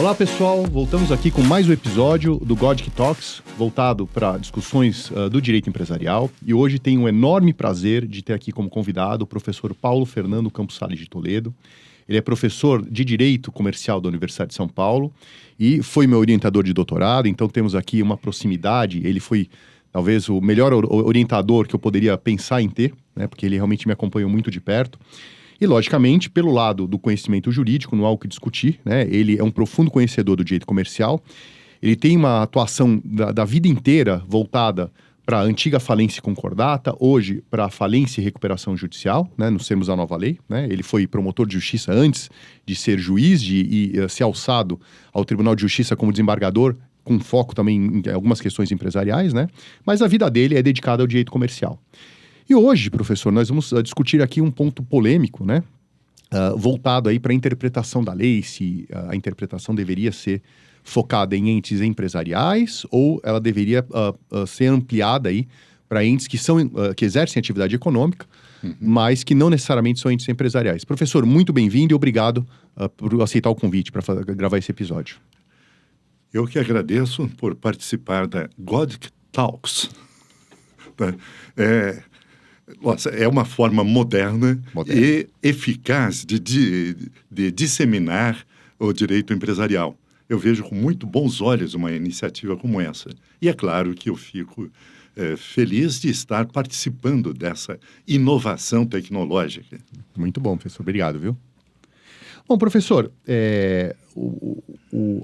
Olá pessoal, voltamos aqui com mais um episódio do Godic Talks, voltado para discussões do direito empresarial. E hoje tenho um enorme prazer de ter aqui como convidado o professor Paulo Fernando Campos Sales de Toledo. Ele é professor de Direito Comercial da Universidade de São Paulo e foi meu orientador de doutorado, então temos aqui uma proximidade. Ele foi talvez o melhor orientador que eu poderia pensar em ter, né, porque ele realmente me acompanhou muito de perto. E, logicamente, pelo lado do conhecimento jurídico, não há o que discutir, né? Ele é um profundo conhecedor do direito comercial. Ele tem uma atuação da vida inteira voltada para a antiga falência e concordata, hoje para a falência e recuperação judicial, né, nos termos da nova lei, né? Ele foi promotor de justiça antes de ser juiz e ser alçado ao Tribunal de Justiça como desembargador, com foco também em algumas questões empresariais, né? Mas a vida dele é dedicada ao direito comercial. E hoje, professor, nós vamos discutir aqui um ponto polêmico, né? Voltado aí para a interpretação da lei, se a interpretação deveria ser focada em entes empresariais ou ela deveria ser ampliada aí para entes que exercem atividade econômica, mas que não necessariamente são entes empresariais. Professor, muito bem-vindo e obrigado por aceitar o convite para gravar esse episódio. Eu que agradeço por participar da Godic Talks. É uma forma moderna e eficaz de disseminar o direito empresarial. Eu vejo com muito bons olhos uma iniciativa como essa. E é claro que eu fico feliz de estar participando dessa inovação tecnológica. Muito bom, professor. Obrigado, viu? Bom, professor,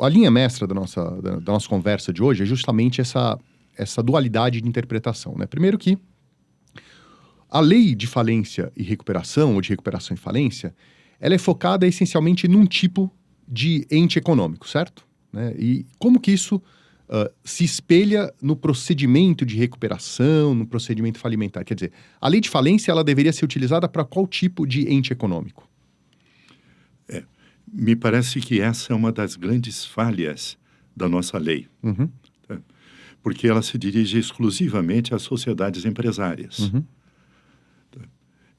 a linha mestra da nossa conversa de hoje é justamente essa dualidade de interpretação, né? Primeiro que a lei de falência e recuperação, ou de recuperação e falência, ela é focada essencialmente num tipo de ente econômico, certo? Né? E como que isso se espelha no procedimento de recuperação, no procedimento falimentar? Quer dizer, a lei de falência ela deveria ser utilizada para qual tipo de ente econômico? Me parece que essa é uma das grandes falhas da nossa lei. Uhum. Tá? Porque ela se dirige exclusivamente às sociedades empresárias. Uhum.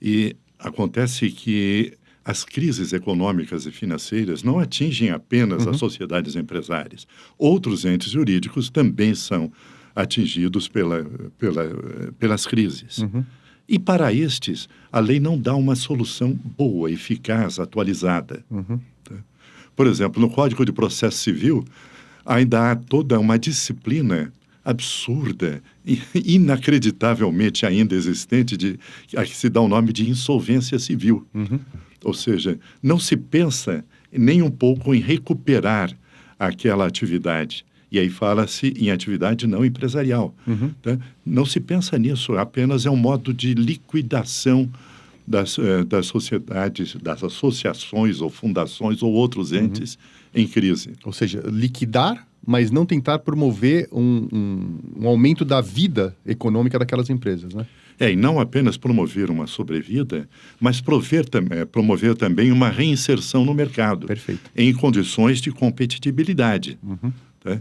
E acontece que as crises econômicas e financeiras não atingem apenas as sociedades empresárias. Outros entes jurídicos também são atingidos pelas crises. E para estes, a lei não dá uma solução boa, eficaz, atualizada. Tá? Por exemplo, no Código de Processo Civil, ainda há toda uma disciplina absurda, inacreditavelmente ainda existente, a que se dá o nome de insolvência civil. Ou seja, não se pensa nem um pouco em recuperar aquela atividade. E aí fala-se em atividade não empresarial. Tá? Não se pensa nisso, apenas é um modo de liquidação das sociedades, das associações ou fundações ou outros entes em crise. Ou seja, liquidar, mas não tentar promover um aumento da vida econômica daquelas empresas, né? E não apenas promover uma sobrevida, mas promover também uma reinserção no mercado. Perfeito. Em condições de competitibilidade. Tá?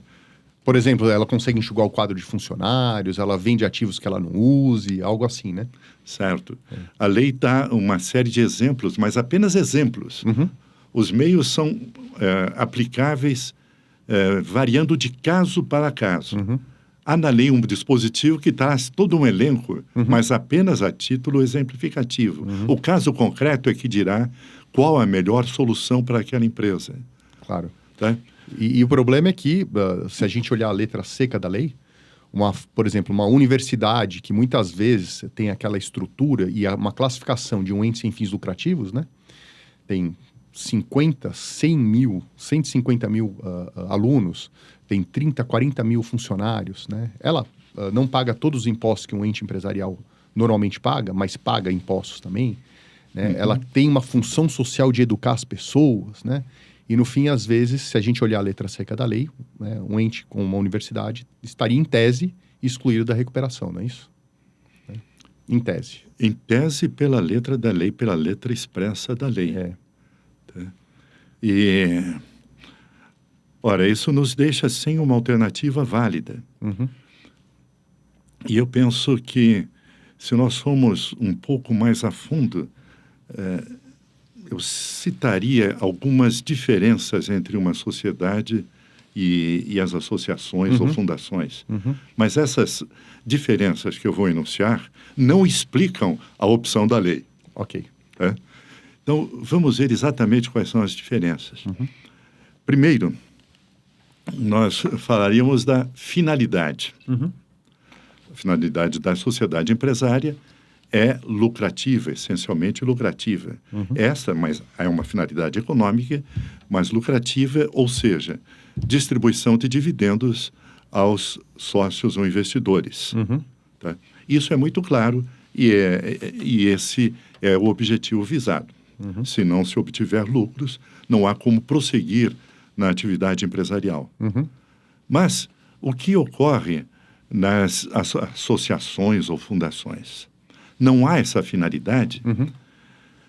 Por exemplo, ela consegue enxugar o quadro de funcionários, ela vende ativos que ela não use, algo assim, né? Certo. A lei dá uma série de exemplos, mas apenas exemplos. Os meios são aplicáveis variando de caso para caso. Há na lei um dispositivo que traz todo um elenco, mas apenas a título exemplificativo. O caso concreto é que dirá qual a melhor solução para aquela empresa. Claro. Tá? E o problema é que, se a gente olhar a letra seca da lei, por exemplo, uma universidade que muitas vezes tem aquela estrutura e uma classificação de um ente sem fins lucrativos, né? Tem 50, 100 mil, 150 mil alunos, tem 30, 40 mil funcionários, né? Ela não paga todos os impostos que um ente empresarial normalmente paga, mas paga impostos também, né? Ela tem uma função social de educar as pessoas, né? E, no fim, às vezes, se a gente olhar a letra seca da lei, né, um ente como uma universidade estaria, em tese, excluído da recuperação, não é isso? Em tese. Em tese, pela letra da lei, pela letra expressa da lei. Tá? E, ora, isso nos deixa sem uma alternativa válida. E eu penso que, se nós formos um pouco mais a fundo, eu citaria algumas diferenças entre uma sociedade e as associações ou fundações. Mas essas diferenças que eu vou enunciar não explicam a opção da lei. Ok. Tá? Então, vamos ver exatamente quais são as diferenças. Primeiro, nós falaríamos da finalidade. A finalidade da sociedade empresária é lucrativa, essencialmente lucrativa. Essa mas é uma finalidade econômica, mas lucrativa, ou seja, distribuição de dividendos aos sócios ou investidores. Tá? Isso é muito claro e esse é o objetivo visado. Se não se obtiver lucros, não há como prosseguir na atividade empresarial. Mas o que ocorre nas associações ou fundações? Não há essa finalidade.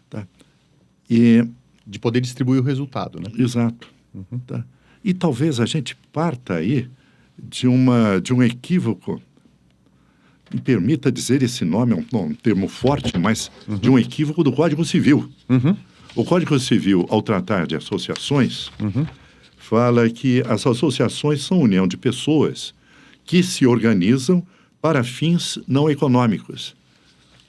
Tá? De poder distribuir o resultado, né? Exato. Tá? E talvez a gente parta aí de um equívoco, me permita dizer esse nome, é um termo forte, mas de um equívoco do Código Civil. O Código Civil, ao tratar de associações, fala que as associações são união de pessoas que se organizam para fins não econômicos.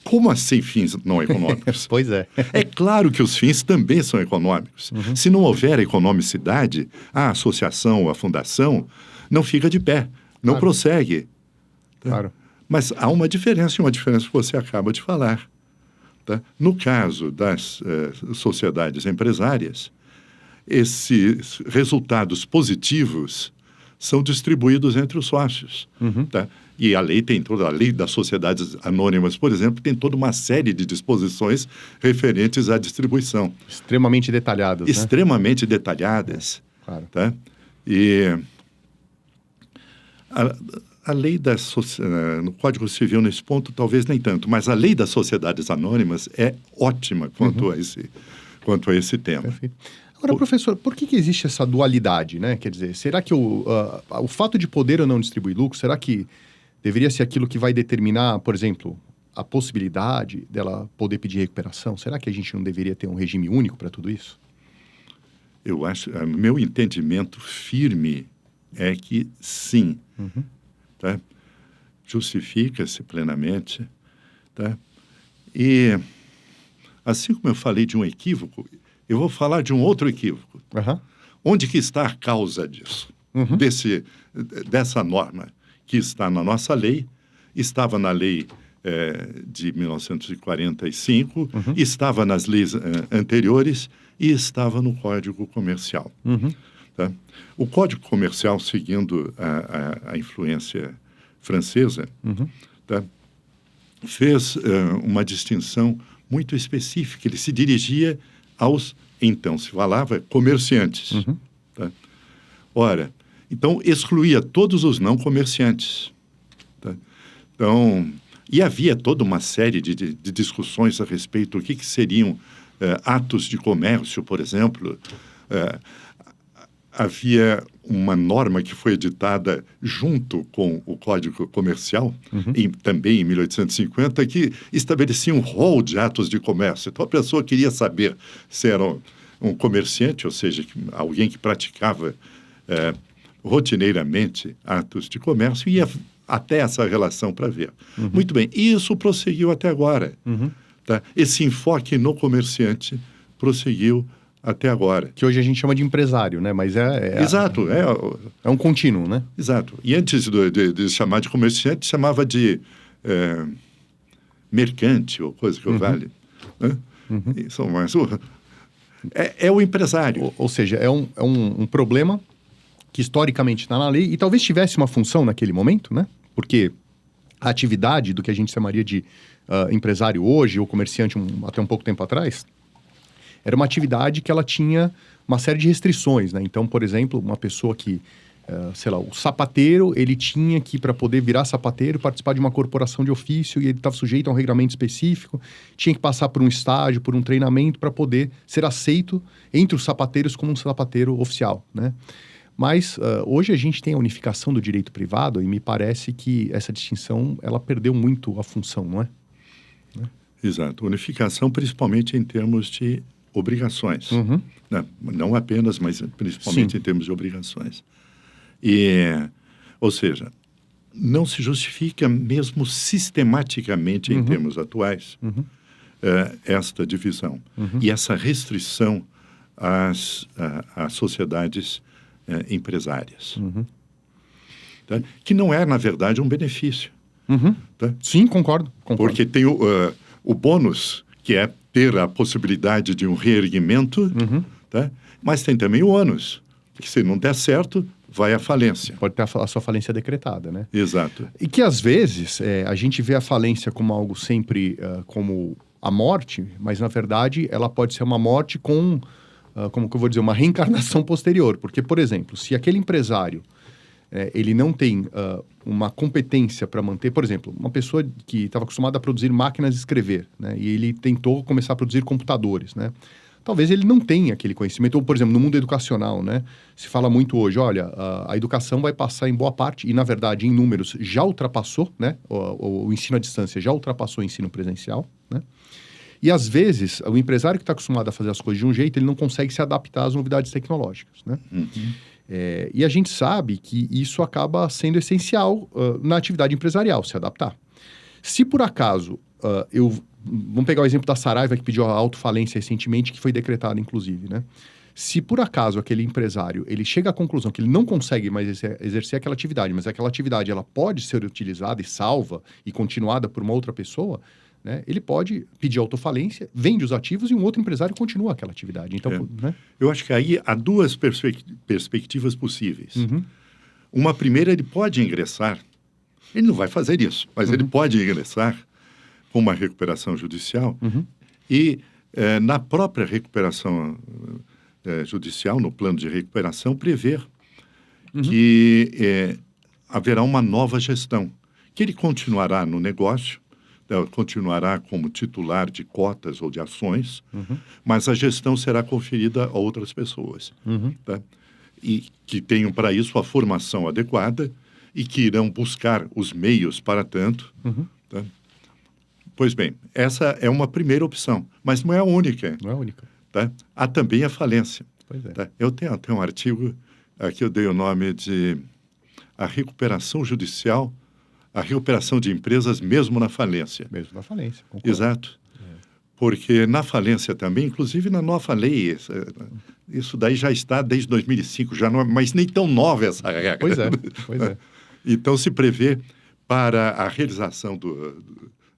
Como assim fins não econômicos? Pois é. É claro que os fins também são econômicos. Se não houver economicidade, a associação ou a fundação não fica de pé, não prossegue. Tá? Claro. Mas há uma diferença, e uma diferença que você acaba de falar. Tá? No caso das sociedades empresárias, esses resultados positivos são distribuídos entre os sócios. Tá? E a lei tem toda a lei das sociedades anônimas, por exemplo, tem toda uma série de disposições referentes à distribuição. Extremamente detalhadas, né? Extremamente detalhadas. Claro. Tá? E a lei no Código Civil, nesse ponto, talvez nem tanto, mas a lei das sociedades anônimas é ótima quanto a esse tema. Perfeito. Agora, professor, por que existe essa dualidade, né? Quer dizer, será que o fato de poder ou não distribuir lucro, será que deveria ser aquilo que vai determinar, por exemplo, a possibilidade dela poder pedir recuperação? Será que a gente não deveria ter um regime único para tudo isso? Eu acho, meu entendimento firme é que sim. Tá? Justifica-se plenamente. Tá? E, assim como eu falei de um equívoco, eu vou falar de um outro equívoco. Onde que está a causa disso? Dessa norma que está na nossa lei, estava na lei de 1945, estava nas leis anteriores e estava no Código Comercial. Tá? O Código Comercial, seguindo a influência francesa, tá? Fez uma distinção muito específica. Ele se dirigia aos, então se falava, comerciantes. Tá? Ora, então excluía todos os não comerciantes. Tá? Então, e havia toda uma série de discussões a respeito do que seriam atos de comércio, por exemplo. Havia uma norma que foi editada junto com o Código Comercial, também em 1850, que estabelecia um rol de atos de comércio. Então, a pessoa queria saber se era um comerciante, ou seja, alguém que praticava rotineiramente atos de comércio, e ia até essa relação para ver. Muito bem, e isso prosseguiu até agora. Tá? Esse enfoque no comerciante prosseguiu até agora. Que hoje a gente chama de empresário, né? Mas Exato. É um contínuo, né? Exato. E antes de chamar de comerciante, chamava de mercante, ou coisa que eu vale. Né? Isso, mas é o empresário. Ou seja, é um problema que historicamente está na lei e talvez tivesse uma função naquele momento, né? Porque a atividade do que a gente chamaria de empresário hoje, ou comerciante até um pouco tempo atrás, era uma atividade que ela tinha uma série de restrições, né? Então, por exemplo, uma pessoa que, sei lá, o sapateiro, ele tinha que, para poder virar sapateiro, participar de uma corporação de ofício e ele estava sujeito a um regulamento específico, tinha que passar por um estágio, por um treinamento para poder ser aceito entre os sapateiros como um sapateiro oficial, né? Mas hoje a gente tem a unificação do direito privado e me parece que essa distinção, ela perdeu muito a função, não é? Exato. Unificação, principalmente em termos de obrigações. Não apenas, mas principalmente em termos de obrigações. Ou seja, não se justifica mesmo sistematicamente, em termos atuais, esta divisão e essa restrição às sociedades empresárias. Tá? Que não é, na verdade, um benefício. Tá? Sim, concordo. Porque tem o bônus, que é ter a possibilidade de um reerguimento, tá? Mas tem também o ônus, que se não der certo, vai à falência. Pode ter a sua falência decretada, né? Exato. E que, às vezes, a gente vê a falência como algo sempre como a morte, mas, na verdade, ela pode ser uma morte com, como que eu vou dizer, uma reencarnação posterior. Porque, por exemplo, se aquele empresário ele não tem uma competência para manter, por exemplo, uma pessoa que estava acostumada a produzir máquinas de escrever, né? E ele tentou começar a produzir computadores, né? Talvez ele não tenha aquele conhecimento. Ou, por exemplo, no mundo educacional, né? Se fala muito hoje, olha, a educação vai passar em boa parte, e na verdade, em números, já ultrapassou, né? O ensino à distância já ultrapassou o ensino presencial, né? E às vezes, o empresário que está acostumado a fazer as coisas de um jeito, ele não consegue se adaptar às novidades tecnológicas, né? E a gente sabe que isso acaba sendo essencial na atividade empresarial, se adaptar. Se por acaso vamos pegar o exemplo da Saraiva, que pediu a autofalência recentemente, que foi decretada, inclusive, né? Se por acaso aquele empresário ele chega à conclusão que ele não consegue mais exercer aquela atividade, mas aquela atividade ela pode ser utilizada e salva e continuada por uma outra pessoa, né? Ele pode pedir autofalência, vende os ativos e um outro empresário continua aquela atividade. Então, né? Eu acho que aí há duas perspectivas possíveis. Uma primeira, ele pode ingressar, ele não vai fazer isso, mas ele pode ingressar com uma recuperação judicial e na própria recuperação judicial, no plano de recuperação, prever que haverá uma nova gestão, que ele continuará no negócio, continuará como titular de cotas ou de ações, mas a gestão será conferida a outras pessoas, tá? E que tenham para isso a formação adequada e que irão buscar os meios para tanto. Tá? Pois bem, essa é uma primeira opção, mas não é a única. Não é a única. Tá? Há também a falência. Pois é. Tá? Eu tenho até um artigo, aqui eu dei o nome de A Recuperação Judicial, a recuperação de empresas mesmo na falência. Mesmo na falência, concordo. Exato. Porque na falência também, inclusive na nova lei, isso daí já está desde 2005, já não é, mas nem tão nova essa regra. Pois é. Então se prevê para a realização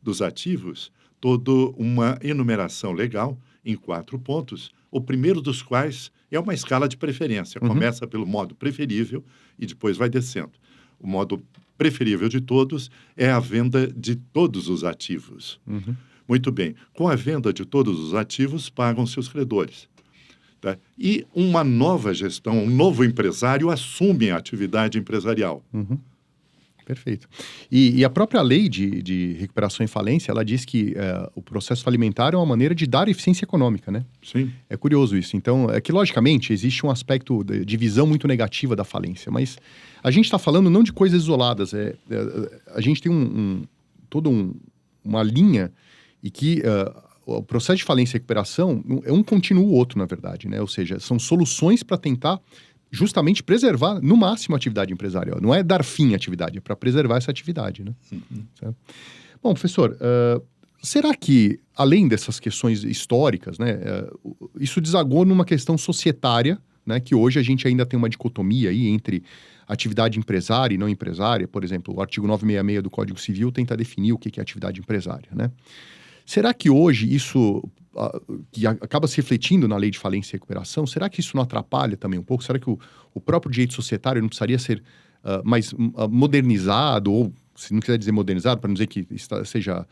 dos ativos toda uma enumeração legal em 4 pontos, o primeiro dos quais é uma escala de preferência. Começa pelo modo preferível e depois vai descendo. O modo preferível de todos é a venda de todos os ativos. Muito bem. Com a venda de todos os ativos, pagam-se os credores. Tá? E uma nova gestão, um novo empresário assume a atividade empresarial. Perfeito. E a própria lei de recuperação e falência, ela diz que o processo falimentar é uma maneira de dar eficiência econômica, né? Sim. É curioso isso. Então, é que, logicamente, existe um aspecto de visão muito negativa da falência, mas a gente está falando não de coisas isoladas. A gente tem toda uma linha e que o processo de falência e recuperação um continua o outro, na verdade, né? Ou seja, são soluções para tentar justamente preservar, no máximo, a atividade empresarial. Não é dar fim à atividade, é para preservar essa atividade, né? Certo? Bom, professor, será que, além dessas questões históricas, né, isso desagou numa questão societária, né, que hoje a gente ainda tem uma dicotomia aí entre atividade empresária e não empresária? Por exemplo, o artigo 966 do Código Civil tenta definir o que é atividade empresária, né? Será que hoje isso, que acaba se refletindo na lei de falência e recuperação, será que isso não atrapalha também um pouco? Será que o próprio direito societário não precisaria ser mais modernizado, ou, se não quiser dizer modernizado, para não dizer que seja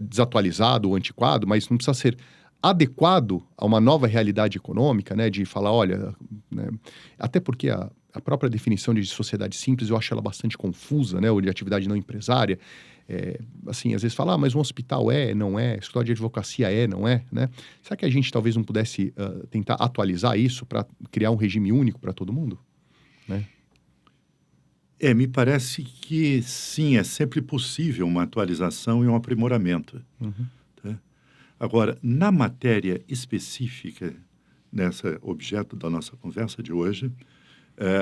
desatualizado ou antiquado, mas não precisa ser adequado a uma nova realidade econômica, né? De falar, olha, né, até porque a própria definição de sociedade simples eu acho ela bastante confusa, né? Ou de atividade não empresária. Assim, às vezes fala, mas um hospital não é, escritório de advocacia não é, né? Será que a gente talvez não pudesse tentar atualizar isso para criar um regime único para todo mundo? Né? Me parece que sim, é sempre possível uma atualização e um aprimoramento. Tá? Agora, na matéria específica, nessa objeto da nossa conversa de hoje,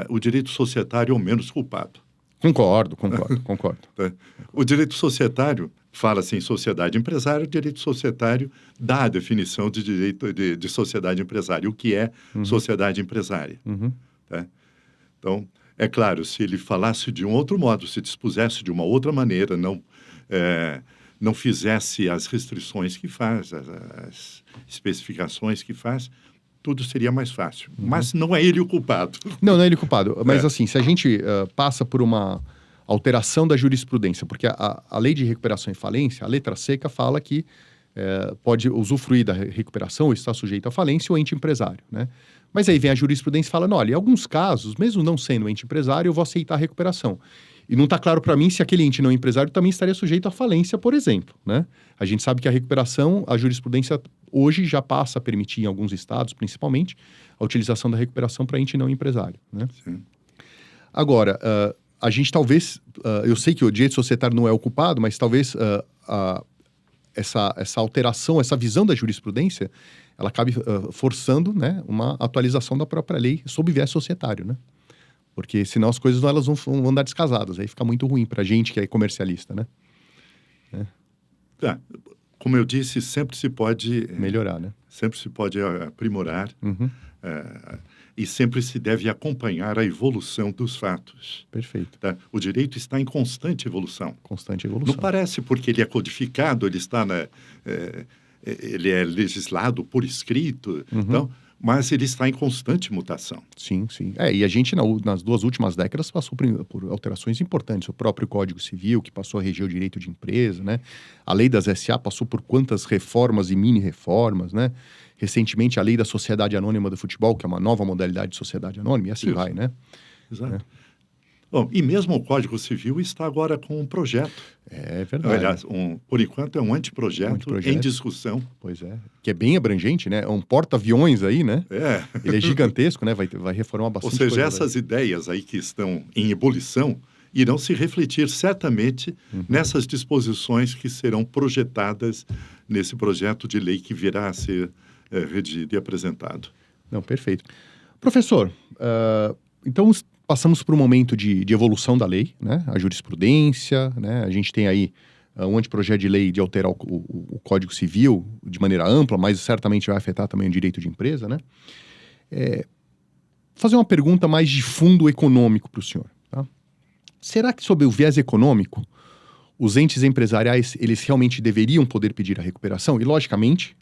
o direito societário é o menos culpado. Concordo. Tá? O direito societário, fala-se em sociedade empresária, o direito societário dá a definição de direito de sociedade empresária. O que é sociedade empresária? Tá? Então, é claro, se ele falasse de um outro modo, se dispusesse de uma outra maneira, não fizesse as restrições que faz, as especificações que faz, tudo seria mais fácil. Mas não é ele o culpado. Não é ele o culpado. Mas assim, se a gente passa por uma alteração da jurisprudência, porque a lei de recuperação e falência, a letra seca fala que pode usufruir da recuperação ou está sujeito à falência o ente empresário, né? Mas aí vem a jurisprudência e fala, olha, em alguns casos, mesmo não sendo ente empresário, eu vou aceitar a recuperação. E não está claro para mim se aquele ente não empresário também estaria sujeito à falência, por exemplo, né? A gente sabe que a recuperação, a jurisprudência hoje já passa a permitir, em alguns estados, principalmente, a utilização da recuperação para ente não empresário, né? Sim. Agora, a gente talvez... eu sei que o direito societário não é o culpado, mas talvez essa alteração, essa visão da jurisprudência, ela acabe forçando, né, uma atualização da própria lei sob viés societário, né? Porque senão as coisas elas vão andar descasadas. Aí fica muito ruim para a gente que é comercialista, né? Como eu disse, sempre se pode... melhorar, né? Sempre se pode aprimorar. E sempre se deve acompanhar a evolução dos fatos. Perfeito. Tá? O direito está em constante evolução. Constante evolução. Não parece porque ele é codificado, ele está ele é legislado por escrito, então, mas ele está em constante mutação. Sim. E a gente, nas 2 últimas décadas, passou por alterações importantes. O próprio Código Civil, que passou a reger o direito de empresa, né? A lei das SA passou por quantas reformas e mini-reformas, né? Recentemente, a lei da Sociedade Anônima do Futebol, que é uma nova modalidade de sociedade anônima, e assim Isso. vai, né? Exato. Bom, e mesmo o Código Civil está agora com um projeto. É verdade. Aliás, por enquanto é um anteprojeto em discussão. Pois é. Que é bem abrangente, né? É um porta-aviões aí, né? Ele é gigantesco, né? Vai reformar bastante coisa. Ou seja, essas ideias aí que estão em ebulição irão se refletir certamente nessas disposições que serão projetadas nesse projeto de lei que virá a ser redigido e apresentado. Não, perfeito. Professor, então passamos por um momento de evolução da lei, né? A jurisprudência, né? A gente tem aí um anteprojeto de lei de alterar o Código Civil de maneira ampla, mas certamente vai afetar também o direito de empresa, né? Fazer uma pergunta mais de fundo econômico para o senhor, tá? Será que, sob o viés econômico, os entes empresariais, eles realmente deveriam poder pedir a recuperação? E, logicamente,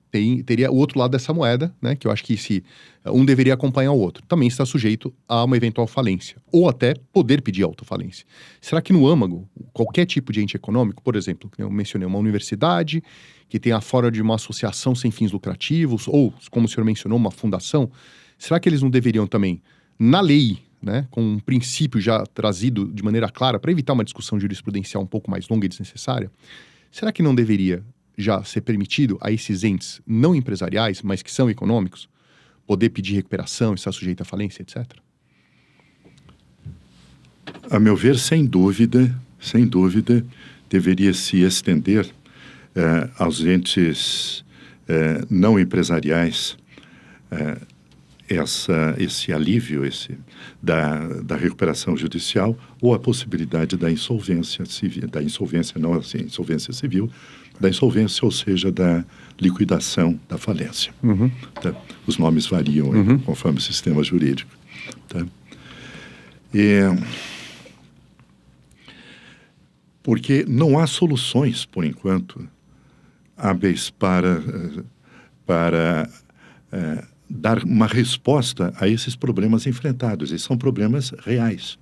teria o outro lado dessa moeda, né? Que eu acho que se um deveria acompanhar o outro, também está sujeito a uma eventual falência. Ou até poder pedir autofalência. Será que no âmago, qualquer tipo de ente econômico, por exemplo, que eu mencionei, uma universidade, que tenha fora de uma associação sem fins lucrativos, ou, como o senhor mencionou, uma fundação, será que eles não deveriam também, na lei, né, com um princípio já trazido de maneira clara, para evitar uma discussão jurisprudencial um pouco mais longa e desnecessária, será que não deveria já ser permitido a esses entes não empresariais, mas que são econômicos, poder pedir recuperação, estar sujeito à falência, etc? A meu ver, sem dúvida, deveria se estender aos entes não empresariais esse alívio da recuperação judicial ou a possibilidade da insolvência civil, da insolvência civil, da insolvência, ou seja, da liquidação da falência. Tá? Os nomes variam conforme o sistema jurídico. Tá? Porque não há soluções, por enquanto, hábeis para dar uma resposta a esses problemas enfrentados. E são problemas reais.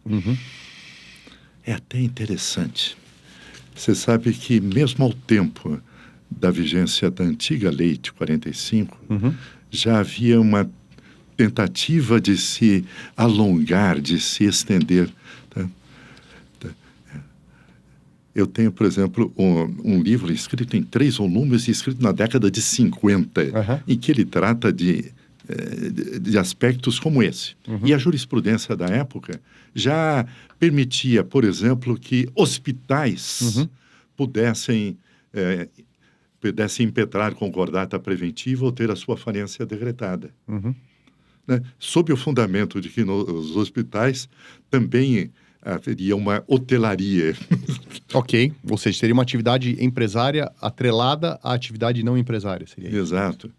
É até interessante. Você sabe que, mesmo ao tempo da vigência da antiga lei de 45, já havia uma tentativa de se alongar, de se estender. Tá? Eu tenho, por exemplo, um livro escrito em 3 volumes, escrito na década de 50, em que ele trata de aspectos como esse. E a jurisprudência da época já permitia, por exemplo, que hospitais pudessem pudesse impetrar concordata preventiva ou ter a sua falência decretada. Né? Sob o fundamento de que nos hospitais também haveria uma hotelaria. Ok, ou seja, seria uma atividade empresária atrelada à atividade não empresária. Seria isso. Exato.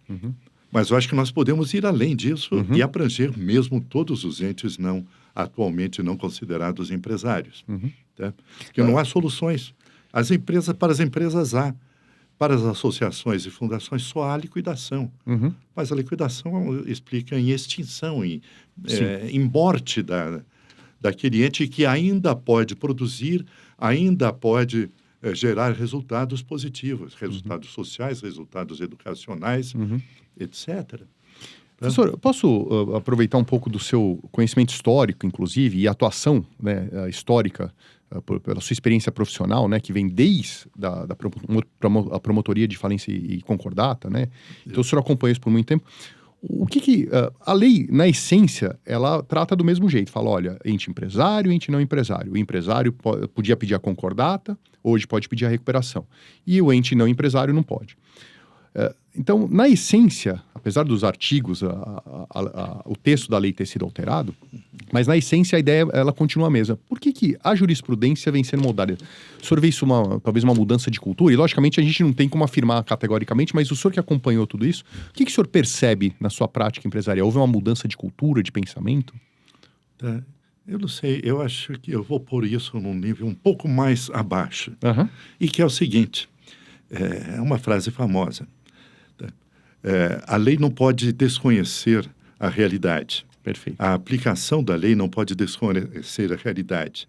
Mas eu acho que nós podemos ir além disso e abranger mesmo todos os entes atualmente não considerados empresários. Tá? Porque não há soluções. Para as empresas há. Para as associações e fundações só há liquidação. Mas a liquidação explica em extinção, em morte daquele ente que ainda pode produzir, ainda pode gerar resultados positivos, resultados sociais, resultados educacionais, etc. Professor, eu posso aproveitar um pouco do seu conhecimento histórico, inclusive, e atuação, né, histórica, pela sua experiência profissional, né, que vem desde a promotoria de falência e concordata, né? Então o senhor acompanha isso por muito tempo. O que a lei, na essência, ela trata do mesmo jeito. Fala, olha, ente empresário, ente não empresário. O empresário podia pedir a concordata, hoje pode pedir a recuperação. E o ente não empresário não pode. Então, na essência, apesar dos artigos, o texto da lei ter sido alterado, mas na essência a ideia ela continua a mesma. Por que a jurisprudência vem sendo moldada? O senhor vê isso talvez uma mudança de cultura? E, logicamente, a gente não tem como afirmar categoricamente, mas o senhor que acompanhou tudo isso, o que o senhor percebe na sua prática empresarial? Houve uma mudança de cultura, de pensamento? Eu não sei, eu acho que eu vou pôr isso num nível um pouco mais abaixo. E que é o seguinte, é uma frase famosa. A lei não pode desconhecer a realidade. Perfeito. A aplicação da lei não pode desconhecer a realidade.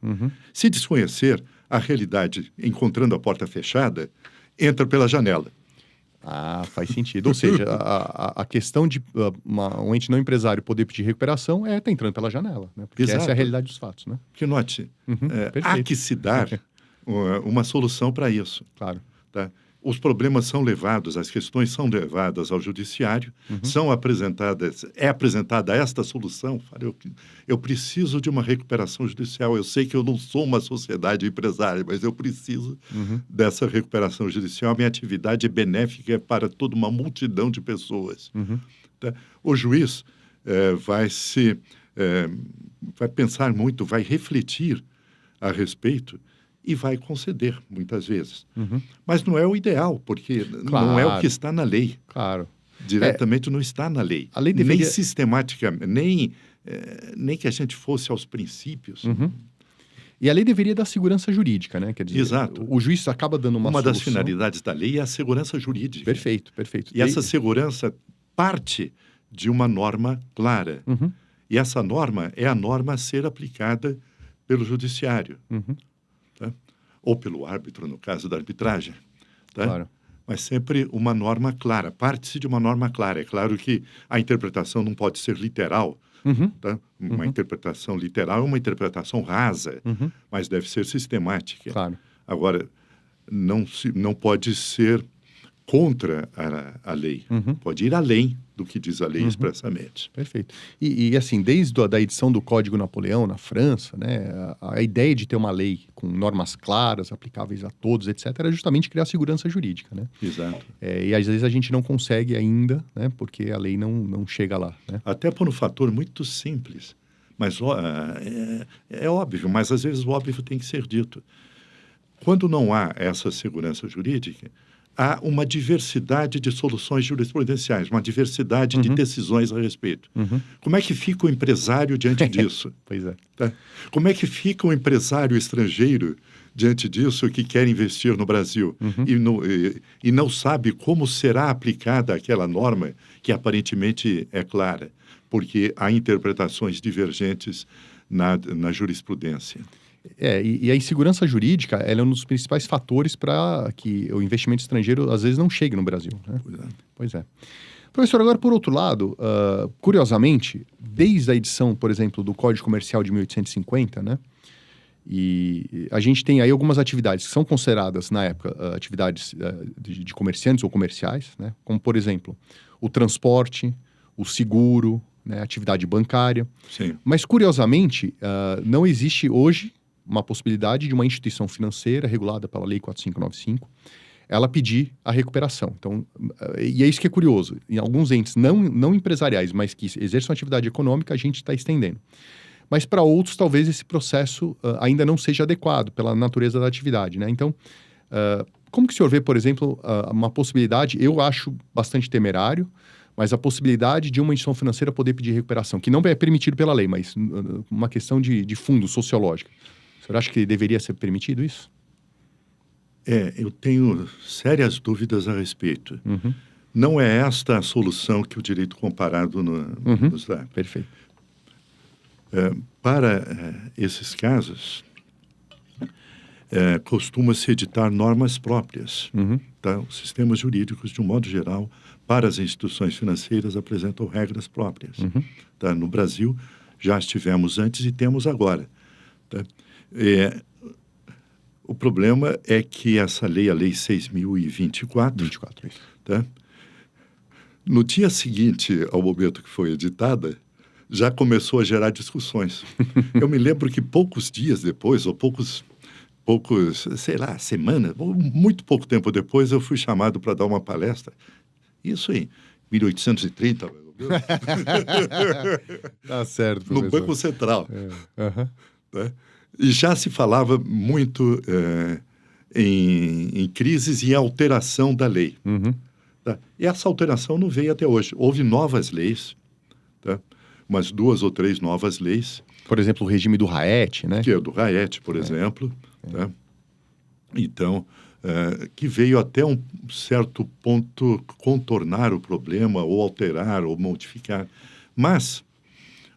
Se desconhecer a realidade, encontrando a porta fechada, entra pela janela. Faz sentido. Ou seja, a questão de um ente não empresário poder pedir recuperação tá entrando pela janela, né? Porque essa é a realidade dos fatos, né? Que note, há que se dar uma solução para isso. Claro. Tá? Os problemas são levados, as questões são levadas ao judiciário, é apresentada esta solução. Eu preciso de uma recuperação judicial. Eu sei que eu não sou uma sociedade empresária, mas eu preciso dessa recuperação judicial. Minha atividade é benéfica para toda uma multidão de pessoas. Tá? O juiz vai pensar muito, vai refletir a respeito e vai conceder, muitas vezes. Mas não é o ideal, porque não é o que está na lei. Claro. Diretamente não está na lei. A lei deveria... Nem sistematicamente, nem que a gente fosse aos princípios. E a lei deveria dar segurança jurídica, né? Quer dizer, exato. O juiz acaba dando uma solução. Das finalidades da lei é a segurança jurídica. Perfeito, perfeito. E essa segurança parte de uma norma clara. E essa norma é a norma a ser aplicada pelo judiciário. Tá? Ou pelo árbitro, no caso da arbitragem. Tá? Claro. Mas sempre uma norma clara. Parte-se de uma norma clara. É claro que a interpretação não pode ser literal. Tá? Uma interpretação literal é uma interpretação rasa, mas deve ser sistemática. Claro. Agora, não pode ser contra a lei. Pode ir além do que diz a lei expressamente. Perfeito. E assim, desde a edição do Código Napoleão na França, né, a ideia de ter uma lei com normas claras, aplicáveis a todos, etc., era justamente criar segurança jurídica, né? Exato. E às vezes a gente não consegue ainda, né, porque a lei não chega lá, né? Até por um fator muito simples. Mas é óbvio, mas às vezes o óbvio tem que ser dito. Quando não há essa segurança jurídica, há uma diversidade de soluções jurisprudenciais, uma diversidade de decisões a respeito. Como é que fica o empresário diante disso? Pois é. Tá? Como é que fica o empresário estrangeiro diante disso que quer investir no Brasil e não sabe como será aplicada aquela norma que aparentemente é clara, porque há interpretações divergentes na jurisprudência. E a insegurança jurídica ela é um dos principais fatores para que o investimento estrangeiro às vezes não chegue no Brasil, né? Pois é. Professor, agora por outro lado, curiosamente, desde a edição, por exemplo, do Código Comercial de 1850, né? E a gente tem aí algumas atividades que são consideradas, na época, atividades de comerciantes ou comerciais, né? Como, por exemplo, o transporte, o seguro, né? Atividade bancária. Sim. Mas, curiosamente, não existe hoje uma possibilidade de uma instituição financeira regulada pela Lei 4595 ela pedir a recuperação. Então, e é isso que é curioso. Em alguns entes não empresariais, mas que exerçam atividade econômica, a gente está estendendo. Mas para outros, talvez esse processo ainda não seja adequado pela natureza da atividade, né? Então, como que o senhor vê, por exemplo, uma possibilidade, eu acho bastante temerário, mas a possibilidade de uma instituição financeira poder pedir recuperação, que não é permitido pela lei, mas uma questão de fundo sociológico. O senhor acha que deveria ser permitido isso? Eu tenho sérias dúvidas a respeito. Uhum. Não é esta a solução que o direito comparado nos dá. Perfeito. Para esses casos, costuma-se editar normas próprias. Uhum. Tá? Os sistemas jurídicos, de um modo geral, para as instituições financeiras, apresentam regras próprias. Uhum. Tá? No Brasil, já estivemos antes e temos agora. Tá? O problema é que essa lei, a Lei 6.024, tá? No dia seguinte ao momento que foi editada, já começou a gerar discussões. Eu me lembro que poucos dias depois, ou poucos, sei lá, semanas, ou muito pouco tempo depois, eu fui chamado para dar uma palestra. Isso em 1830, Tá certo, no professor. Banco Central. Uhum. Né? E já se falava muito em crises e alteração da lei. Uhum. Tá? E essa alteração não veio até hoje. Houve novas leis, tá? Umas 2 ou 3 novas leis. Por exemplo, o regime do Raet, né? Que é o do Raet, por exemplo. Tá? Então, que veio até um certo ponto contornar o problema, ou alterar, ou modificar. Mas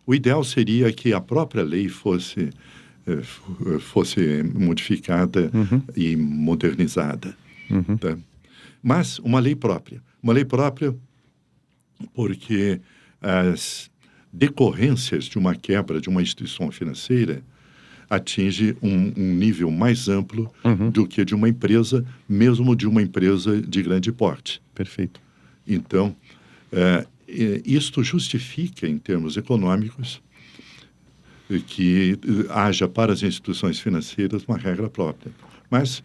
o ideal seria que a própria lei fosse modificada e modernizada. Uhum. Tá? Mas uma lei própria. Uma lei própria porque as decorrências de uma quebra de uma instituição financeira atinge um nível mais amplo do que de uma empresa, mesmo de uma empresa de grande porte. Perfeito. Então, isto justifica, em termos econômicos, que haja para as instituições financeiras uma regra própria. Mas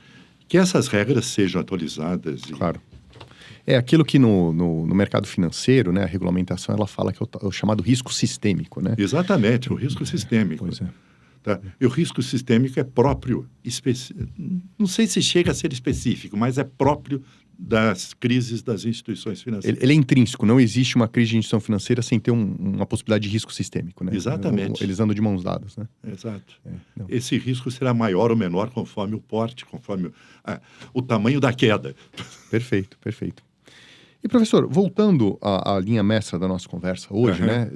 que essas regras sejam atualizadas. Claro. É aquilo que no mercado financeiro, né, a regulamentação, ela fala que é o chamado risco sistêmico, né? Exatamente, o risco sistêmico. Pois é. Tá? E o risco sistêmico é próprio, não sei se chega a ser específico, mas é próprio das crises das instituições financeiras. Ele é intrínseco, não existe uma crise de instituição financeira sem ter uma possibilidade de risco sistêmico, né? Exatamente. Eles andam de mãos dadas, né? Exato. Esse risco será maior ou menor conforme o porte, conforme o tamanho da queda. Perfeito, perfeito. E, professor, voltando à linha mestra da nossa conversa hoje, né,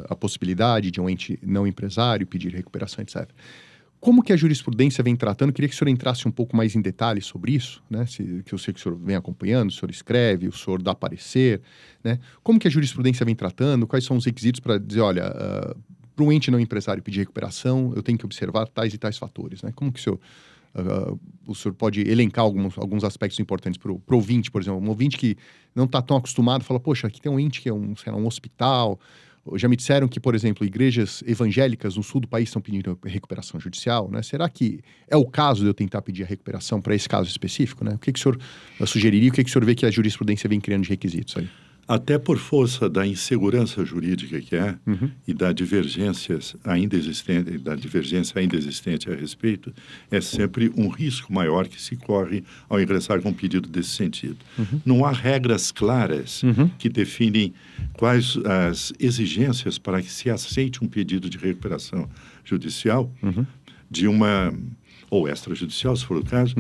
a possibilidade de um ente não empresário pedir recuperação, etc. Como que a jurisprudência vem tratando? Queria que o senhor entrasse um pouco mais em detalhes sobre isso, né? Que eu sei que o senhor vem acompanhando, o senhor escreve, o senhor dá parecer, né? Como que a jurisprudência vem tratando? Quais são os requisitos para dizer, olha, para um ente não empresário pedir recuperação, eu tenho que observar tais e tais fatores, né? Como que o senhor pode elencar alguns aspectos importantes para o ouvinte, por exemplo, um ouvinte que não está tão acostumado, fala, poxa, aqui tem um ente que é um hospital. Já me disseram que, por exemplo, igrejas evangélicas no sul do país estão pedindo recuperação judicial, né? Será que é o caso de eu tentar pedir a recuperação para esse caso específico, né? O que o senhor sugeriria? O que o senhor vê que a jurisprudência vem criando de requisitos aí? Até por força da insegurança jurídica que é e da divergência ainda existente a respeito, é sempre um risco maior que se corre ao ingressar com um pedido desse sentido. Não há regras claras que definem quais as exigências para que se aceite um pedido de recuperação judicial de ou extrajudicial, se for o caso,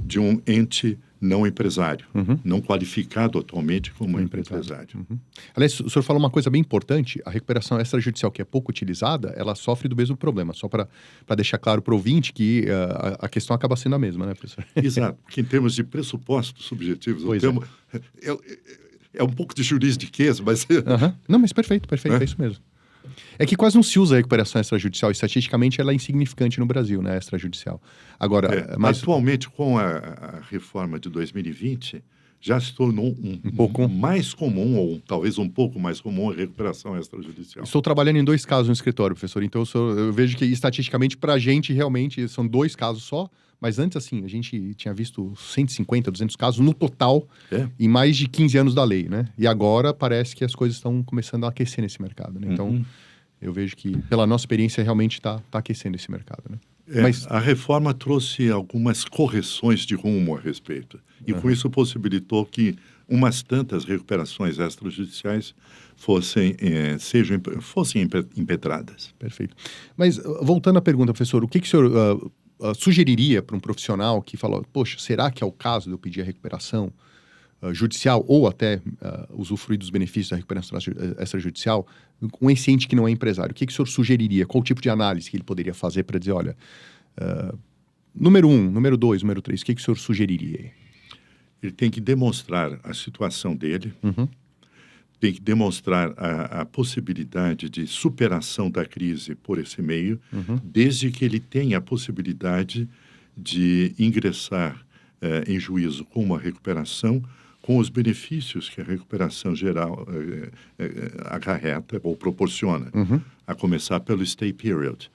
de um ente não empresário, não qualificado atualmente como empresário. Aliás, o senhor falou uma coisa bem importante, a recuperação extrajudicial, que é pouco utilizada, ela sofre do mesmo problema, só para deixar claro para o ouvinte que a questão acaba sendo a mesma, né, professor? Exato, porque em termos de pressupostos subjetivos, é um pouco de juridiqueza, mas... Não, mas perfeito, é isso mesmo. É que quase não se usa a recuperação extrajudicial. Estatisticamente, ela é insignificante no Brasil, né? Extrajudicial. Agora, Atualmente, com a reforma de 2020, já se tornou Um pouco mais comum, ou talvez um pouco mais comum, a recuperação extrajudicial. Estou trabalhando em 2 casos no escritório, professor. Então, eu vejo que, estatisticamente, para a gente, realmente, são 2 casos só. Mas antes, assim, a gente tinha visto 150, 200 casos no total, em mais de 15 anos da lei, né? E agora parece que as coisas estão começando a aquecer nesse mercado, né? Então, eu vejo que, pela nossa experiência, realmente está aquecendo esse mercado, né? Mas a reforma trouxe algumas correções de rumo a respeito. E com isso possibilitou que umas tantas recuperações extrajudiciais fossem impetradas. Perfeito. Mas, voltando à pergunta, professor, o que o senhor sugeriria para um profissional que falou, poxa, será que é o caso de eu pedir a recuperação judicial ou até usufruir dos benefícios da recuperação extrajudicial com esse ente que não é empresário? O que o senhor sugeriria? Qual tipo de análise que ele poderia fazer para dizer, olha, número 1, número 2, número 3, o que o senhor sugeriria? Ele tem que demonstrar a situação dele, tem que demonstrar a possibilidade de superação da crise por esse meio, desde que ele tenha a possibilidade de ingressar em juízo com uma recuperação, com os benefícios que a recuperação geral acarreta ou proporciona, a começar pelo stay period,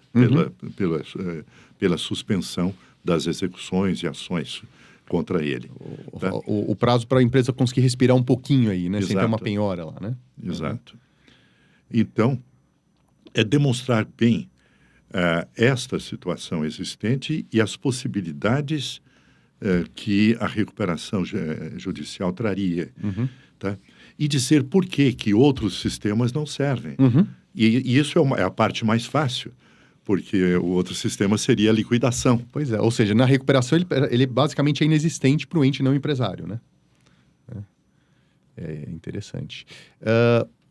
pela suspensão das execuções e ações contra ele. O prazo para a empresa conseguir respirar um pouquinho aí, né? Exato. Sem ter uma penhora lá, né? Exato. Então, é demonstrar bem esta situação existente e as possibilidades que a recuperação judicial traria. Tá? E dizer por que outros sistemas não servem. E isso é a parte mais fácil, porque o outro sistema seria a liquidação. Pois é, ou seja, na recuperação ele basicamente é inexistente para o ente não empresário, né? É interessante.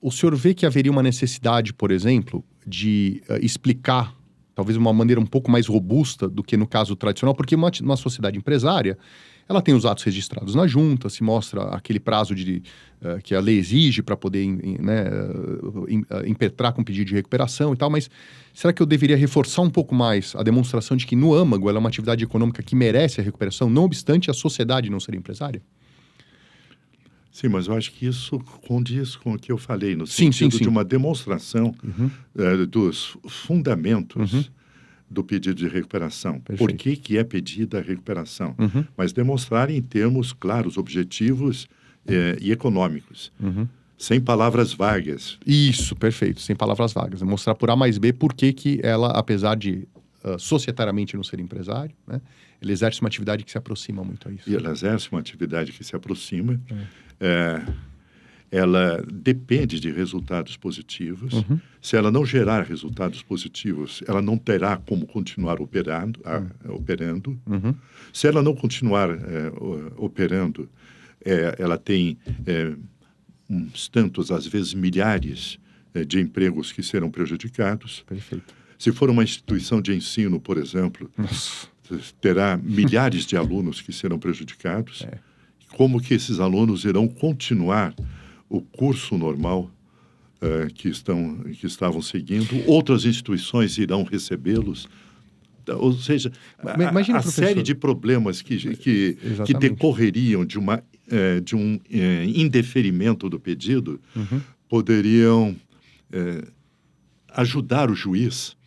O senhor vê que haveria uma necessidade, por exemplo, de explicar, talvez de uma maneira um pouco mais robusta do que no caso tradicional, porque uma sociedade empresária, ela tem os atos registrados na junta, se mostra aquele prazo que a lei exige para poder impetrar com pedido de recuperação e tal, mas será que eu deveria reforçar um pouco mais a demonstração de que no âmago ela é uma atividade econômica que merece a recuperação, não obstante a sociedade não ser empresária? Sim, mas eu acho que isso condiz com o que eu falei, no sentido de uma demonstração dos fundamentos do pedido de recuperação. Perfeito. Por que é pedida a recuperação? Mas demonstrar em termos claros, objetivos e econômicos. Sem palavras vagas. Isso, perfeito. Sem palavras vagas. Mostrar por A mais B por que ela, apesar de societariamente não ser empresário, né, ele exerce uma atividade que se aproxima muito a isso. E ela exerce uma atividade que se aproxima. Ela depende de resultados positivos. Se ela não gerar resultados positivos, ela não terá como continuar operando. Se ela não continuar operando, ela tem uns tantos, às vezes milhares de empregos que serão prejudicados. Perfeito. Se for uma instituição de ensino, por exemplo, terá milhares de alunos que serão prejudicados. Como que esses alunos irão continuar o curso normal que estavam seguindo? Outras instituições irão recebê-los. Ou seja, a série de problemas que decorreriam de um indeferimento do pedido poderiam ajudar o juiz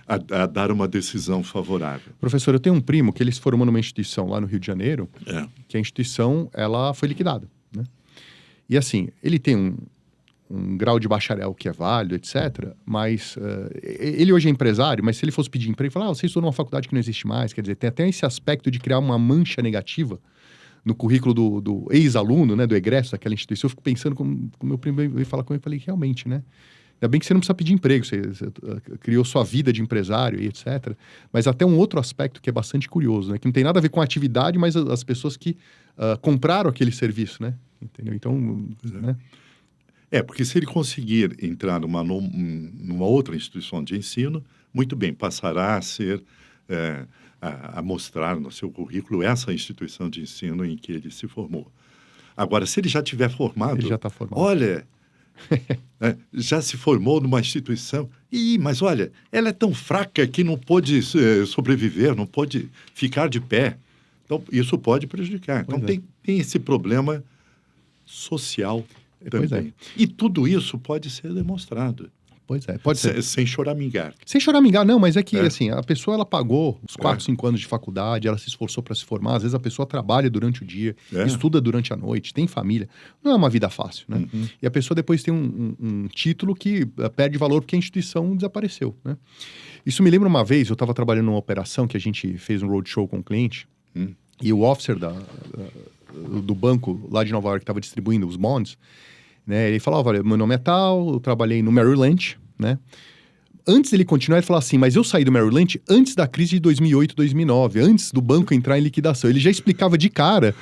a dar uma decisão favorável. Professor, eu tenho um primo que ele se formou numa instituição lá no Rio de Janeiro, que a instituição ela foi liquidada, né? E assim, ele tem um grau de bacharel que é válido, etc. Mas ele hoje é empresário, mas se ele fosse pedir emprego, falar, você estudou numa faculdade que não existe mais, quer dizer, tem até esse aspecto de criar uma mancha negativa no currículo do ex-aluno, né, do egresso daquela instituição. Eu fico pensando, como meu primo veio falar comigo, eu falei, realmente, né? Ainda bem que você não precisa pedir emprego, você criou sua vida de empresário e etc. Mas até um outro aspecto que é bastante curioso, né? Que não tem nada a ver com a atividade, mas as pessoas que compraram aquele serviço, né? Entendeu? Então, né? Porque se ele conseguir entrar numa outra instituição de ensino, muito bem, passará a ser, a mostrar no seu currículo essa instituição de ensino em que ele se formou. Agora, se ele já tiver formado... Ele já está formado. Olha... já se formou numa instituição, mas olha, ela é tão fraca que não pôde sobreviver, não pôde ficar de pé. Então, isso pode prejudicar. Então, tem esse problema social Pois também. E tudo isso pode ser demonstrado. Pois é, pode ser. Sem choramingar. Sem choramingar, não, mas é que, assim, a pessoa, ela pagou os 4, 5 anos de faculdade, ela se esforçou para se formar, às vezes a pessoa trabalha durante o dia, estuda durante a noite, tem família. Não é uma vida fácil, né? E a pessoa depois tem um título que perde valor porque a instituição desapareceu, né? Isso me lembra uma vez, eu estava trabalhando numa operação que a gente fez um roadshow com um cliente, e o officer do banco lá de Nova York que estava distribuindo os bonds, né, ele falava, olha, meu nome é tal, eu trabalhei no Merrill Lynch, né? Antes dele continuar, ele falou assim, mas eu saí do Merrill Lynch antes da crise de 2008, 2009, antes do banco entrar em liquidação. Ele já explicava de cara,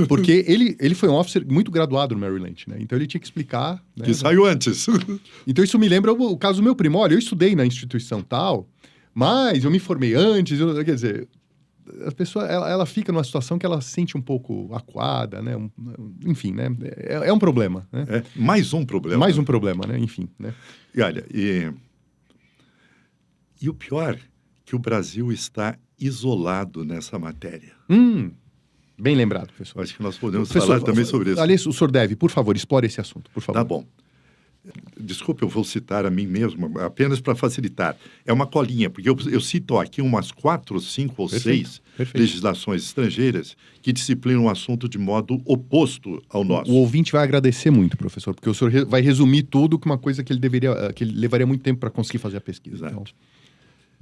porque ele foi um officer muito graduado no Merrill Lynch, né? Então ele tinha que explicar... Né? Que saiu antes. Então isso me lembra o caso do meu primo. Olha, eu estudei na instituição tal, mas eu me formei antes, quer dizer... A pessoa, ela fica numa situação que ela se sente um pouco acuada, né? Enfim, né? É um problema, né? É mais um problema. Mais um problema, né? Enfim, né? E olha, e o pior, que o Brasil está isolado nessa matéria. Bem lembrado, professor. Acho que nós podemos falar também sobre isso. Aliás, o senhor deve, por favor, explore esse assunto, por favor. Tá bom. Desculpe, eu vou citar a mim mesmo, apenas para facilitar. É uma colinha, porque eu cito aqui umas 4, 5 ou 6 legislações estrangeiras que disciplinam o assunto de modo oposto ao nosso. O ouvinte vai agradecer muito, professor, porque o senhor vai resumir tudo com uma coisa que ele levaria muito tempo para conseguir fazer a pesquisa. Exato.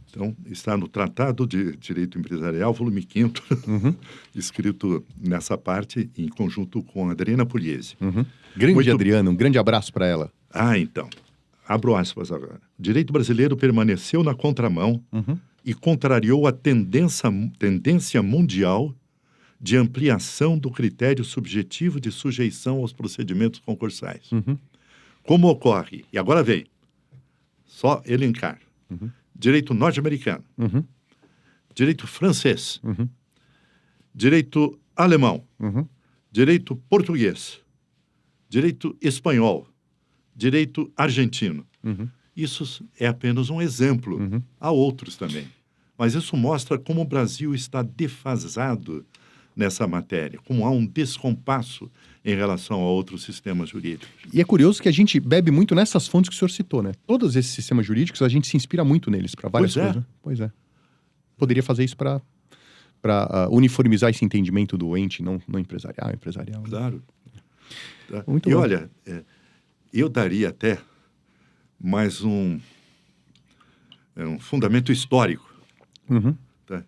Então, está no Tratado de Direito Empresarial, volume 5º, escrito nessa parte em conjunto com a Adriana Pugliese. Grande Adriana, um grande abraço para ela. Então, abro aspas agora. O direito brasileiro permaneceu na contramão e contrariou a tendência mundial de ampliação do critério subjetivo de sujeição aos procedimentos concursais. Como ocorre, e agora vem, só elencar, direito norte-americano, direito francês, direito alemão, direito português, direito espanhol, direito argentino. Isso é apenas um exemplo. Há outros também. Mas isso mostra como o Brasil está defasado nessa matéria, como há um descompasso em relação a outros sistemas jurídicos. E é curioso que a gente bebe muito nessas fontes que o senhor citou, né? Todos esses sistemas jurídicos, a gente se inspira muito neles para várias coisas. Né? Pois é. Poderia fazer isso para uniformizar esse entendimento do ente não empresarial. Claro. Né? Muito e bom. Olha, eu daria até mais um fundamento histórico. Tá?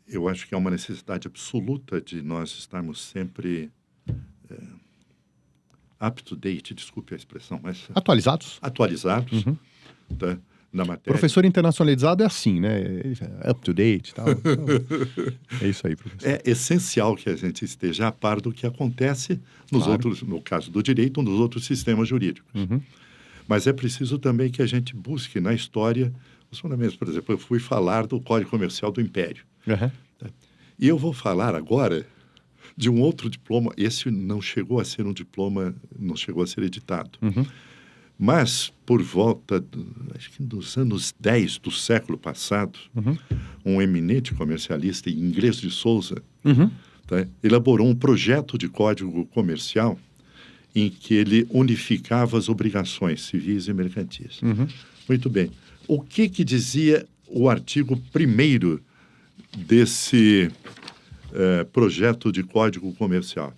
Eu acho que há uma necessidade absoluta de nós estarmos sempre up-to-date, desculpe a expressão, mas... Atualizados, tá? Na matéria. Professor internacionalizado é assim, né? Up-to-date e tal. É isso aí, professor. É essencial que a gente esteja a par do que acontece nos outros, no caso do direito, nos outros sistemas jurídicos. Mas é preciso também que a gente busque na história os fundamentos. Por exemplo, eu fui falar do Código Comercial do Império. Tá? E eu vou falar agora de um outro diploma. Esse não chegou a ser um diploma, não chegou a ser editado. Mas, por volta, acho que dos anos 10 do século passado, um eminente comercialista inglês de Souza tá, elaborou um projeto de código comercial em que ele unificava as obrigações civis e mercantis. Muito bem. O que dizia o artigo 1º desse projeto de código comercial?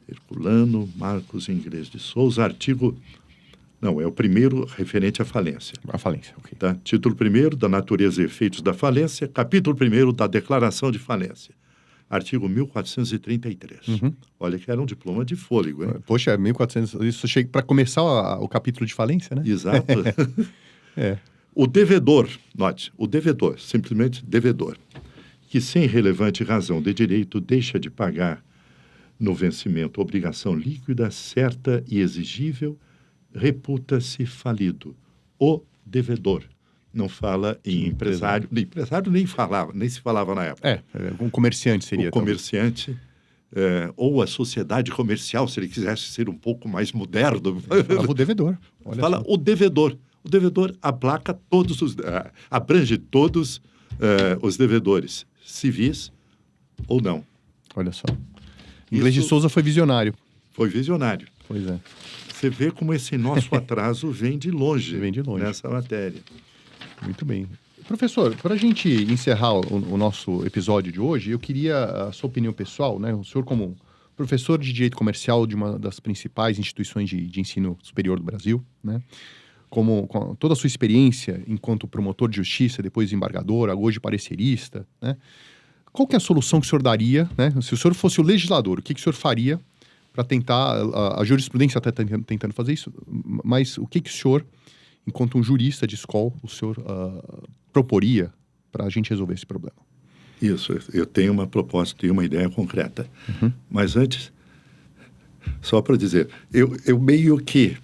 Herculano Marcos Inglês de Souza, artigo... Não, é o primeiro referente à falência. A falência, ok. Tá? Título 1º, da natureza e efeitos da falência. Capítulo 1º, da declaração de falência. Artigo 1433. Olha que era um diploma de fôlego, hein? Poxa, 1400... Isso chega para começar o capítulo de falência, né? Exato. O devedor, note, o devedor, simplesmente devedor, que sem relevante razão de direito deixa de pagar no vencimento obrigação líquida, certa e exigível, reputa-se falido. O devedor. Não fala em empresário. Empresário nem se falava na época. Um comerciante seria. O comerciante, ou a sociedade comercial, se ele quisesse ser um pouco mais moderno. Falava o devedor. Fala só. O devedor. O devedor abrange todos os devedores, civis ou não. Olha só. Inglês de Souza foi visionário. Foi visionário. Pois é. Você vê como esse nosso atraso vem de longe, longe nessa matéria. Muito bem. Professor, para a gente encerrar o nosso episódio de hoje, eu queria a sua opinião pessoal, né? O senhor como professor de Direito Comercial de uma das principais instituições de ensino superior do Brasil, né? Com toda a sua experiência enquanto promotor de justiça, depois embargador, hoje parecerista, né? Qual que é a solução que o senhor daria, né? Se o senhor fosse o legislador, o que o senhor faria para tentar... A jurisprudência está tentando fazer isso, mas o que o senhor, enquanto um jurista de escola, o senhor proporia para a gente resolver esse problema? Isso, eu tenho uma proposta e uma ideia concreta. Mas antes, só para dizer, eu meio que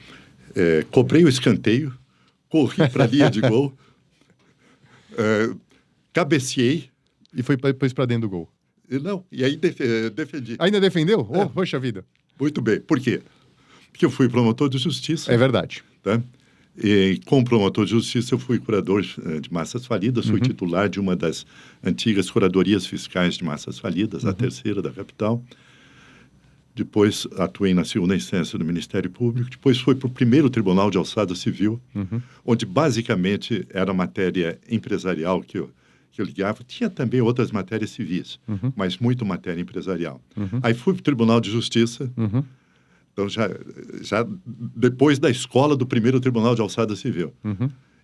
cobrei o escanteio, corri para a linha de gol, cabeceei. E foi depois para dentro do gol? Não, e aí defendi. Ainda defendeu? Poxa vida. Muito bem. Por quê? Porque eu fui promotor de justiça. É verdade. Tá? E como promotor de justiça, eu fui curador de massas falidas, fui titular de uma das antigas curadorias fiscais de massas falidas, a terceira da capital. Depois atuei na segunda instância do Ministério Público. Depois fui para o primeiro Tribunal de Alçada Civil, onde basicamente era matéria empresarial que eu ligava. Tinha também outras matérias civis, mas muito matéria empresarial. Aí fui para o Tribunal de Justiça. Então, já depois da escola do primeiro Tribunal de Alçada Civil.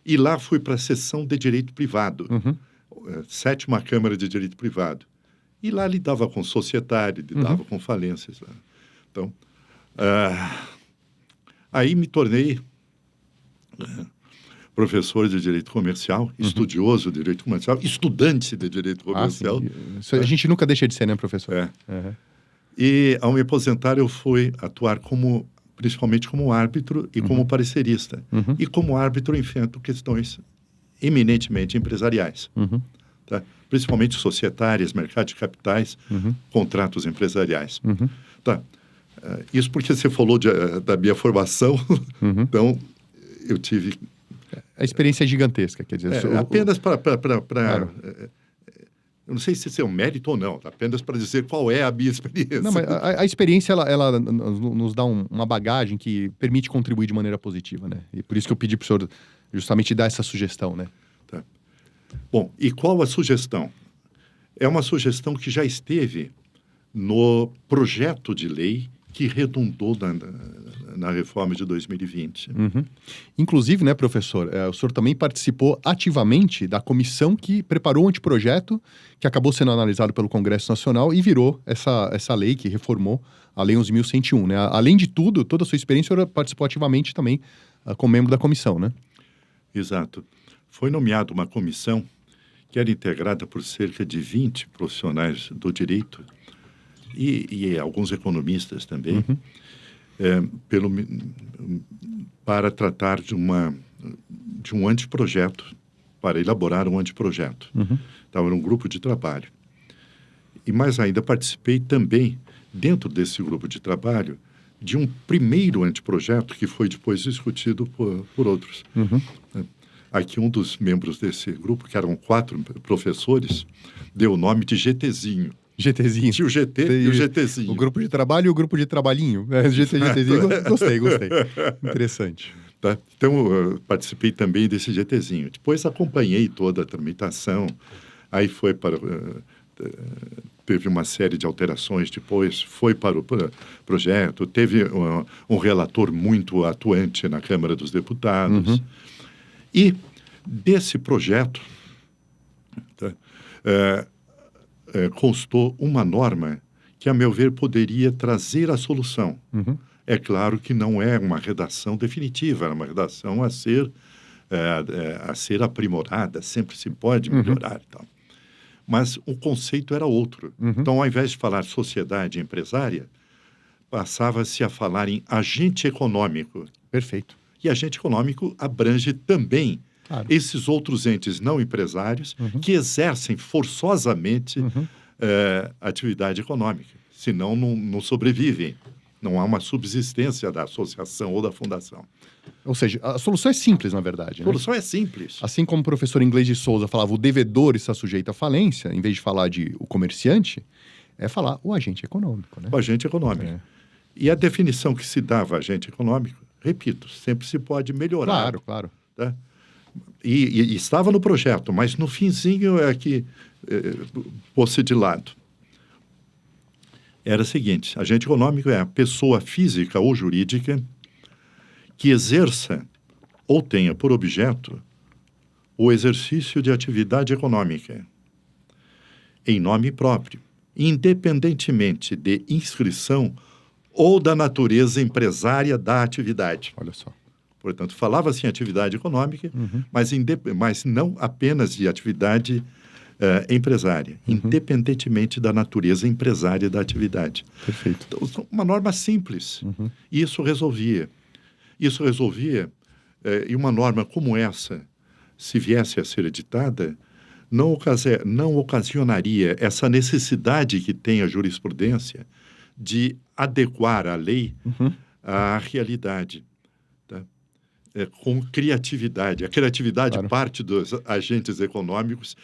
E lá fui para a seção de Direito Privado, 7ª Câmara de Direito Privado. E lá lidava com societário, lidava com falências. Né? Então, aí me tornei professor de Direito Comercial, estudioso de Direito Comercial, estudante de Direito Comercial. Isso a gente nunca deixa de ser, né, professor? E, ao me aposentar, eu fui atuar principalmente como árbitro e como parecerista. E como árbitro, enfrento questões eminentemente empresariais. Tá? Principalmente societárias, mercado de capitais, contratos empresariais. Tá? Isso porque você falou da minha formação, então eu tive... A experiência é gigantesca, quer dizer... apenas para... Claro. Eu não sei se isso é um mérito ou não, apenas para dizer qual é a minha experiência. Não, mas a experiência, ela nos dá uma bagagem que permite contribuir de maneira positiva, né? E por isso que eu pedi para o senhor justamente dar essa sugestão, né? Tá. Bom, e qual a sugestão? É uma sugestão que já esteve no projeto de lei que redundou na reforma de 2020. Inclusive, né, professor, o senhor também participou ativamente da comissão que preparou o anteprojeto que acabou sendo analisado pelo Congresso Nacional e virou essa lei que reformou a Lei 11.101, né? Além de tudo, toda a sua experiência, o senhor participou ativamente também como membro da comissão, né? Exato. Foi nomeada uma comissão que era integrada por cerca de 20 profissionais do direito e alguns economistas também, para tratar de um anteprojeto, para elaborar um anteprojeto. Então, era um grupo de trabalho. E mais ainda, participei também, dentro desse grupo de trabalho, de um primeiro anteprojeto que foi depois discutido por outros. Aqui um dos membros desse grupo, que eram 4 professores, deu o nome de GTzinho. GTzinho. Tinha o GT e o GTzinho. O grupo de trabalho e o grupo de trabalhinho. GTzinho, gostei. Interessante. Tá? Então, eu participei também desse GTzinho. Depois acompanhei toda a tramitação. Aí foi para... teve uma série de alterações depois, foi para o projeto. Teve um relator muito atuante na Câmara dos Deputados. E desse projeto... Tá? Constou uma norma que, a meu ver, poderia trazer a solução. É claro que não é uma redação definitiva, é uma redação a ser aprimorada, sempre se pode melhorar e tal. Mas o conceito era outro. Então, ao invés de falar sociedade empresária, passava-se a falar em agente econômico. Perfeito. E agente econômico abrange também esses outros entes não empresários que exercem forçosamente atividade econômica, senão não sobrevivem. Não há uma subsistência da associação ou da fundação. Ou seja, a solução é simples, na verdade. A solução é simples. Assim como o professor Inglês de Souza falava, o devedor está sujeito à falência, em vez de falar de o comerciante, é falar o agente econômico, né? O agente econômico. É. E a definição que se dava agente econômico, repito, sempre se pode melhorar. Claro, claro. Tá? E estava no projeto, mas no finzinho é que pôs-se de lado. Era o seguinte: agente econômico é a pessoa física ou jurídica que exerça ou tenha por objeto o exercício de atividade econômica em nome próprio, independentemente de inscrição ou da natureza empresária da atividade. Olha só. Portanto, falava-se em atividade econômica, mas não apenas de atividade empresária, independentemente da natureza empresária da atividade. Perfeito. Então, uma norma simples. E isso resolvia. E uma norma como essa, se viesse a ser editada, não ocasionaria essa necessidade que tem a jurisprudência de adequar a lei à realidade. Com criatividade. A criatividade Claro. parte dos agentes econômicos,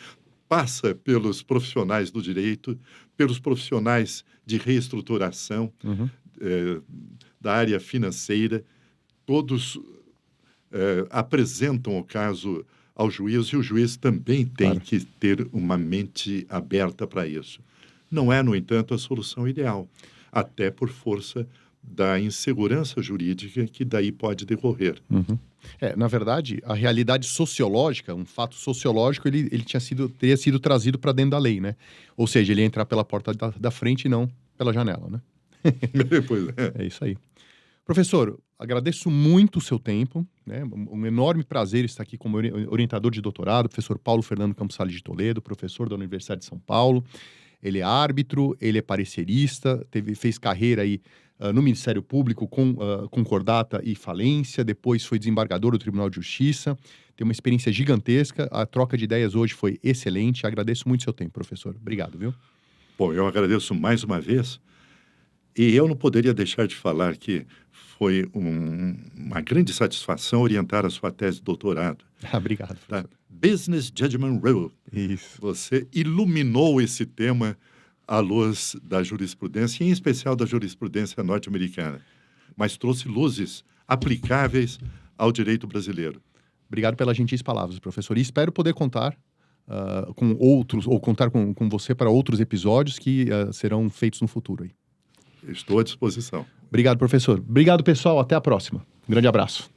passa pelos profissionais do direito, pelos profissionais de reestruturação da área financeira. Todos apresentam o caso ao juiz e o juiz também tem que ter uma mente aberta para isso. Não é, no entanto, a solução ideal, até por força da insegurança jurídica que daí pode decorrer. Na verdade, a realidade sociológica, um fato sociológico, ele teria sido trazido para dentro da lei, né? Ou seja, ele ia entrar pela porta da frente e não pela janela, né? Pois é. É isso aí. Professor, agradeço muito o seu tempo, né? Um enorme prazer estar aqui como orientador de doutorado, professor Paulo Fernando Campos Salles de Toledo, professor da Universidade de São Paulo. Ele é árbitro, ele é parecerista, fez carreira aí no Ministério Público com concordata e falência, depois foi desembargador do Tribunal de Justiça, tem uma experiência gigantesca, a troca de ideias hoje foi excelente, agradeço muito o seu tempo, professor. Obrigado, viu? Bom, eu agradeço mais uma vez, e eu não poderia deixar de falar que foi uma grande satisfação orientar a sua tese de doutorado. Obrigado, professor. Tá? Business Judgment Rule. Isso. Você iluminou esse tema à luz da jurisprudência, em especial da jurisprudência norte-americana, mas trouxe luzes aplicáveis ao direito brasileiro. Obrigado pelas gentis palavras, professor. E espero poder contar com outros, ou contar com você para outros episódios que serão feitos no futuro aí. Estou à disposição. Obrigado, professor. Obrigado, pessoal. Até a próxima. Um grande abraço.